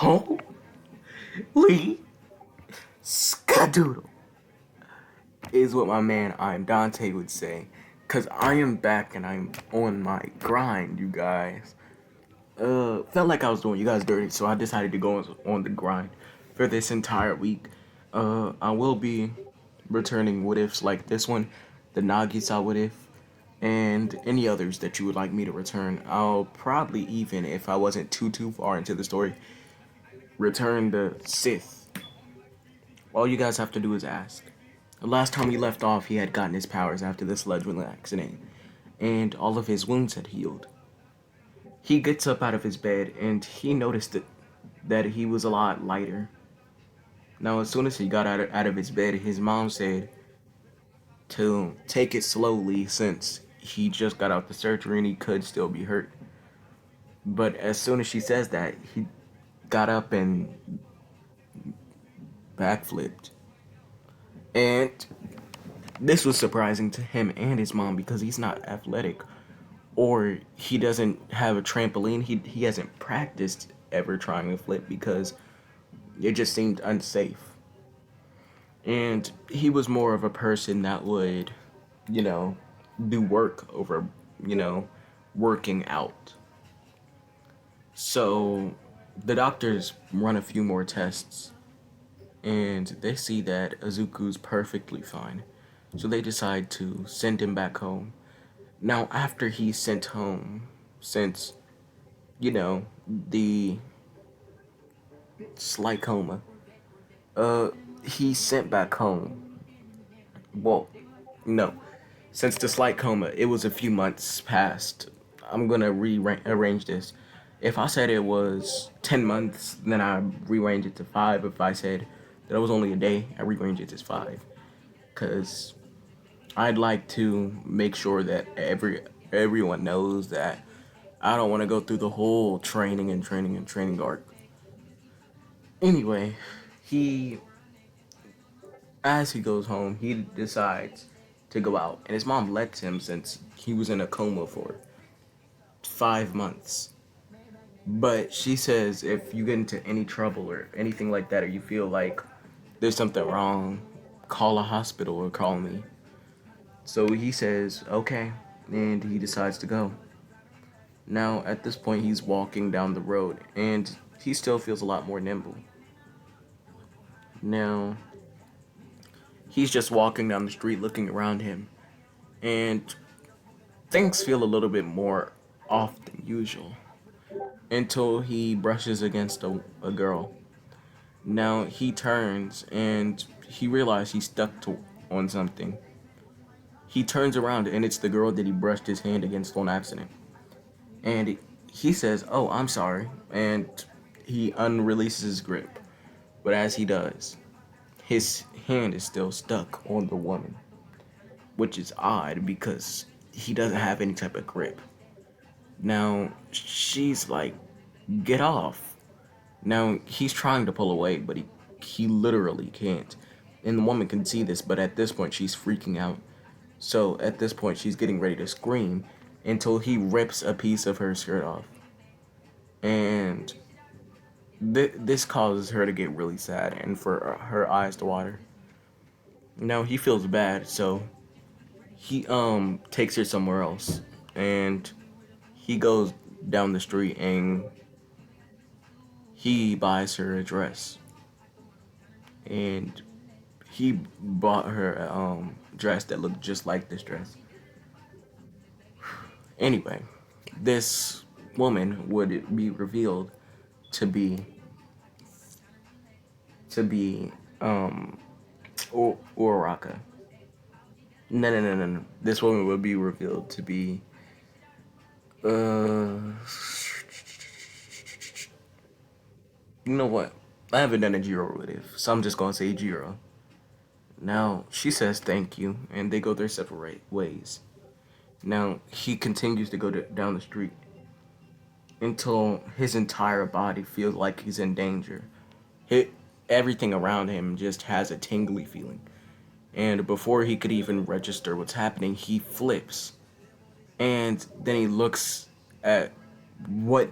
Holy skadoodle is what my man I'm Dante would say. Cause I am back and I'm on my grind, you guys. Felt like I was doing you guys dirty, so I decided to go on the grind for this entire week. I will be returning what ifs like this one, the Nagisa what if, and any others that you would like me to return. I'll probably even, if I wasn't too far into the story, return the Sith. All you guys have to do is ask. The last time we left off, he had gotten his powers after the Sledgeland accident, and all of his wounds had healed. He gets up out of his bed, and he noticed that he was a lot lighter. Now, as soon as he got out of his bed, his mom said to take it slowly since he just got out the surgery and he could still be hurt. But as soon as she says that, he got up and backflipped. And this was surprising to him and his mom because he's not athletic or he doesn't have a trampoline. He hasn't practiced ever trying to flip because it just seemed unsafe. And he was more of a person that would, you know, do work over, you know, working out. So the doctors run a few more tests and they see that Azuku's perfectly fine. So they decide to send him back home. Now, after he's sent home, since, you know, the slight coma, uh, he's sent back home. Well, no. Since the slight coma, it was a few months past. I'm gonna rearrange this. If I said it was 10 months, then I rearrange it to 5. If I said that it was only a day, I rearrange it to 5. Because I'd like to make sure that everyone knows that I don't want to go through the whole training arc. Anyway, he as he goes home, he decides to go out, and his mom lets him since he was in a coma for 5 months. But she says if you get into any trouble or anything like that, or you feel like there's something wrong, call a hospital or call me. So he says, okay, and he decides to go. Now, at this point, he's walking down the road, and he still feels a lot more nimble. Now, he's just walking down the street looking around him, and things feel a little bit more off than usual until he brushes against a girl. Now, he turns, and he realizes he's on something. He turns around, and it's the girl that he brushed his hand against on accident. And he says, "Oh, I'm sorry," and he unreleases his grip. But as he does, his hand is still stuck on the woman, which is odd because he doesn't have any type of grip. Now, she's like, "Get off." Now, he's trying to pull away, but he literally can't. And the woman can see this, but at this point, she's freaking out. So, at this point, she's getting ready to scream until he rips a piece of her skirt off. And this causes her to get really sad and for her eyes to water. Now, he feels bad, so he takes her somewhere else. And he goes down the street and he buys her a dress. And he bought her a dress that looked just like this dress. Anyway, this woman would be revealed to be Uraraka. No. This woman would be revealed to be you know what? I haven't done a Jiro relative, so I'm just gonna say Jiro. Now she says thank you, and they go their separate ways. Now he continues to go down the street until his entire body feels like he's in danger. Hit everything around him just has a tingly feeling. And before he could even register what's happening, he flips. And then he looks at what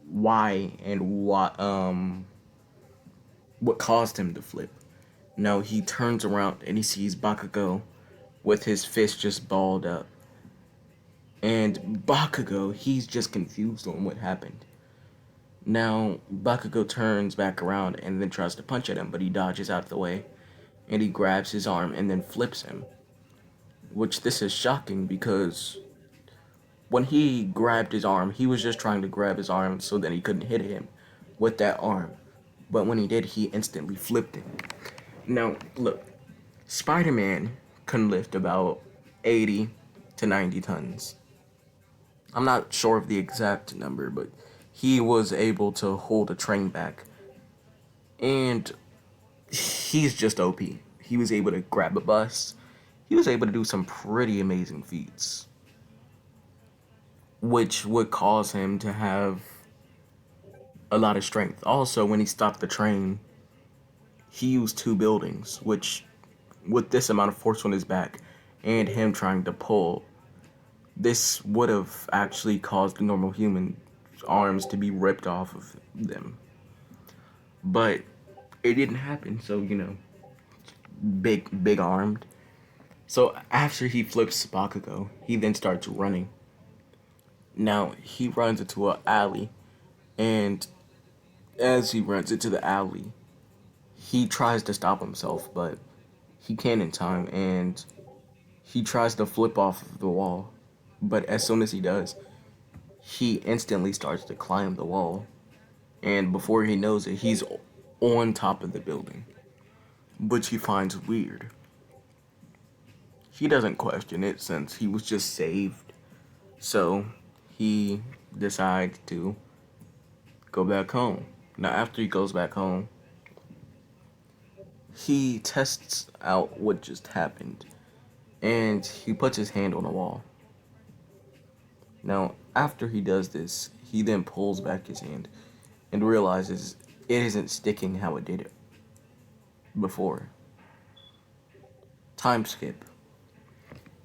why and what caused him to flip. No, he turns around and he sees Bakugo with his fist just balled up. And Bakugo, he's just confused on what happened. Now, Bakugo turns back around and then tries to punch at him, but he dodges out of the way. And he grabs his arm and then flips him. Which this is shocking because when he grabbed his arm, he was just trying to grab his arm so that he couldn't hit him with that arm. But when he did, he instantly flipped it. Now, look, Spider Man can lift about 80 to 90 tons. I'm not sure of the exact number, but he was able to hold a train back. And he's just OP. He was able to grab a bus. He was able to do some pretty amazing feats, which would cause him to have a lot of strength. Also, when he stopped the train, he used two buildings, which, with this amount of force on his back and him trying to pull, this would have actually caused the normal human arms to be ripped off of them. But it didn't happen, so, big armed. So after he flips Bakugo, he then starts running. Now, he runs into an alley, and as he runs into the alley, he tries to stop himself, but he can't in time, and he tries to flip off of the wall. But as soon as he does, he instantly starts to climb the wall, and before he knows it, he's on top of the building, which he finds weird. He doesn't question it since he was just saved, so he decides to go back home. Now, after he goes back home, he tests out what just happened, and he puts his hand on the wall. Now, after he does this, he then pulls back his hand and realizes it isn't sticking how it did it before. Time skip.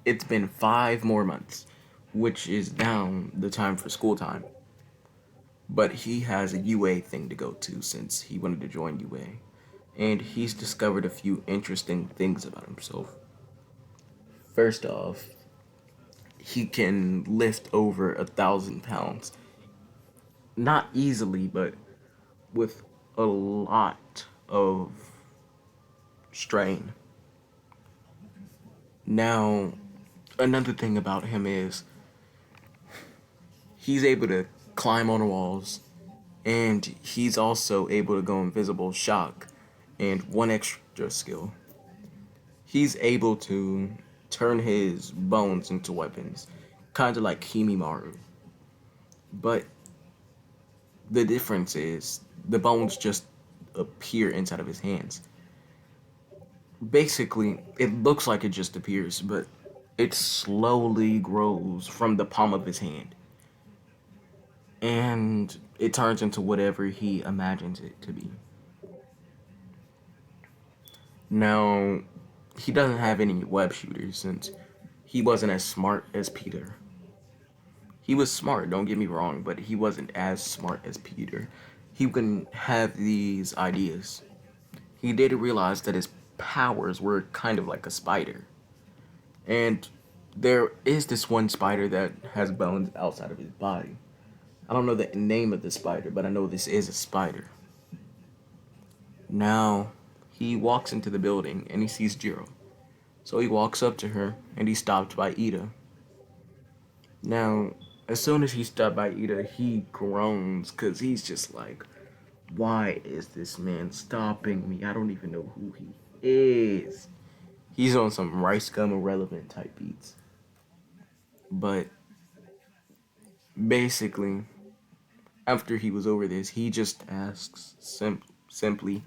It's been 5 more months, which is down the time for school time. But he has a UA thing to go to since he wanted to join UA. And he's discovered a few interesting things about himself. First off, he can lift over 1,000 pounds. Not easily, but with a lot of strain. Now, another thing about him is he's able to climb on the walls, and he's also able to go invisible shock. And one extra skill, he's able to turn his bones into weapons, kind of like Kimimaru. But the difference is the bones just appear inside of his hands. Basically, it looks like it just appears, but it slowly grows from the palm of his hand. And it turns into whatever he imagines it to be. Now, he doesn't have any web shooters since he wasn't as smart as Peter. He was smart, don't get me wrong, but he wasn't as smart as Peter. He couldn't have these ideas. He did realize that his powers were kind of like a spider. And there is this one spider that has bones outside of his body. I don't know the name of the spider, but I know this is a spider. Now, he walks into the building and he sees Jiro. So he walks up to her and he's stopped by Ida. Now, as soon as he's stopped by Ida, he groans because he's just like, why is this man stopping me? I don't even know who he is. He's on some Rice Gum Irrelevant type beats. But basically, after he was over this, he just asks simply,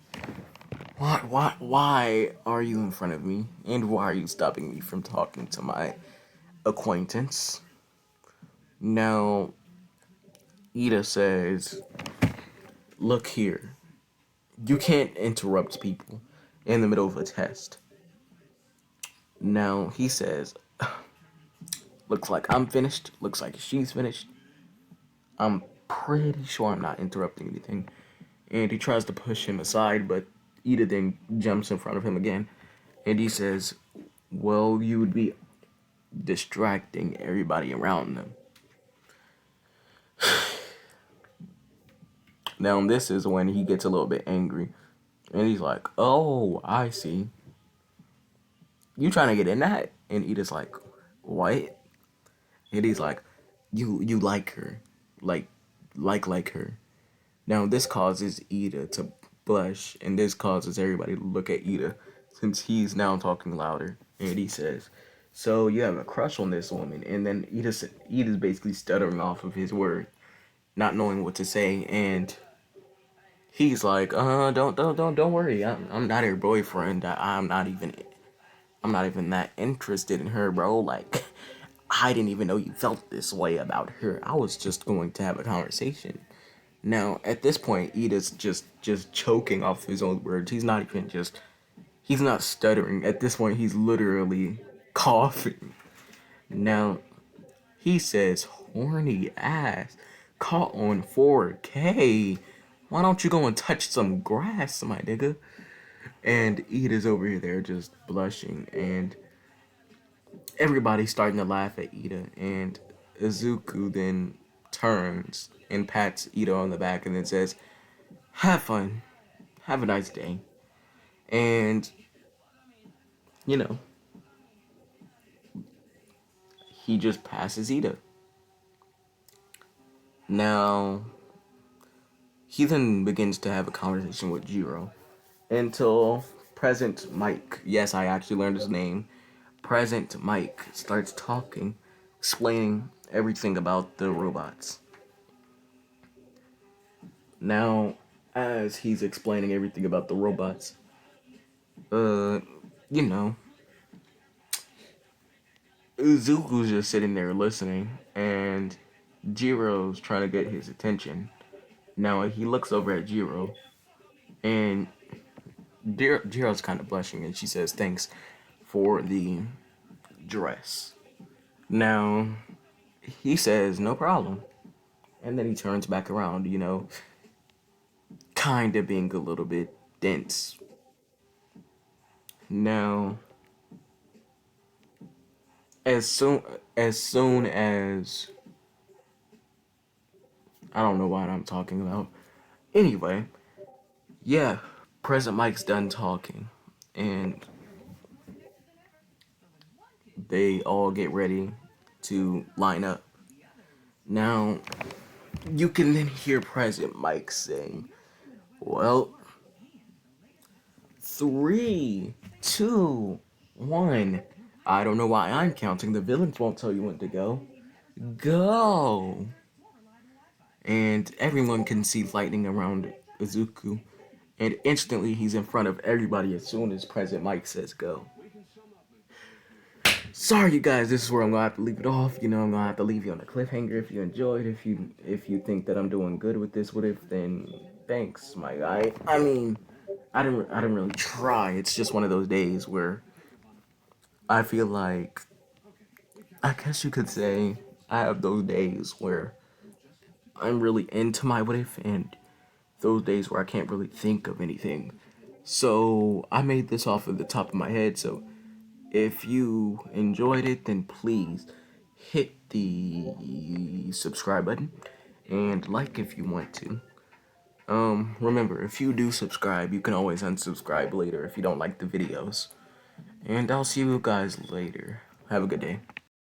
why are you in front of me? And why are you stopping me from talking to my acquaintance? Now, Ida says, look here, you can't interrupt people in the middle of a test. Now, he says, looks like I'm finished, looks like she's finished. I'm pretty sure I'm not interrupting anything. And he tries to push him aside, but Ida then jumps in front of him again. And he says, well, you would be distracting everybody around them. Now, this is when he gets a little bit angry. And he's like, oh, I see. You trying to get in that? And Ida's like, what? And he's like, you like her. Like her. Now, this causes Ida to blush, and this causes everybody to look at Ida, since he's now talking louder. And he says, so you have a crush on this woman. And then Ida's basically stuttering off of his word, not knowing what to say. And he's like, don't worry. I'm not her boyfriend. I'm not even that interested in her, bro. Like, I didn't even know you felt this way about her. I was just going to have a conversation. Now, at this point, Ida's just choking off his own words. He's not stuttering. At this point, he's literally coughing. Now, he says, horny ass, caught on 4K. Why don't you go and touch some grass, my nigga? And Ida's over there just blushing, and everybody's starting to laugh at Ida, and Izuku then turns and pats Ida on the back and then says, have fun. Have a nice day. And, you know, he just passes Ida. Now, he then begins to have a conversation with Jiro until Present Mike, yes, I actually learned his name, Present Mike starts talking, explaining everything about the robots. Now, as he's explaining everything about the robots, you know, Uzuku's just sitting there listening, and Jiro's trying to get his attention. Now, he looks over at Jiro, and Jiro's kind of blushing, and she says, thanks for the dress. Now, he says, no problem. And then he turns back around, kind of being a little bit dense. Now, as soon as I don't know what I'm talking about. Anyway, yeah, President Mike's done talking, and they all get ready to line up. Now, you can then hear President Mike saying, well, 3, 2, 1. I don't know why I'm counting. The villains won't tell you when to go. Go! And everyone can see lightning around Izuku. And instantly he's in front of everybody as soon as President Mike says go. Sorry, you guys, this is where I'm gonna have to leave it off. I'm gonna have to leave you on a cliffhanger. If you enjoyed, if you think that I'm doing good with this, then thanks, my guy. I mean, I didn't really try. It's just one of those days where I feel like, I guess you could say, I have those days where I'm really into my what if, and those days where I can't really think of anything. So I made this off of the top of my head. So if you enjoyed it, then please hit the subscribe button and like if you want to. Remember, if you do subscribe, you can always unsubscribe later if you don't like the videos. And I'll see you guys later. Have a good day.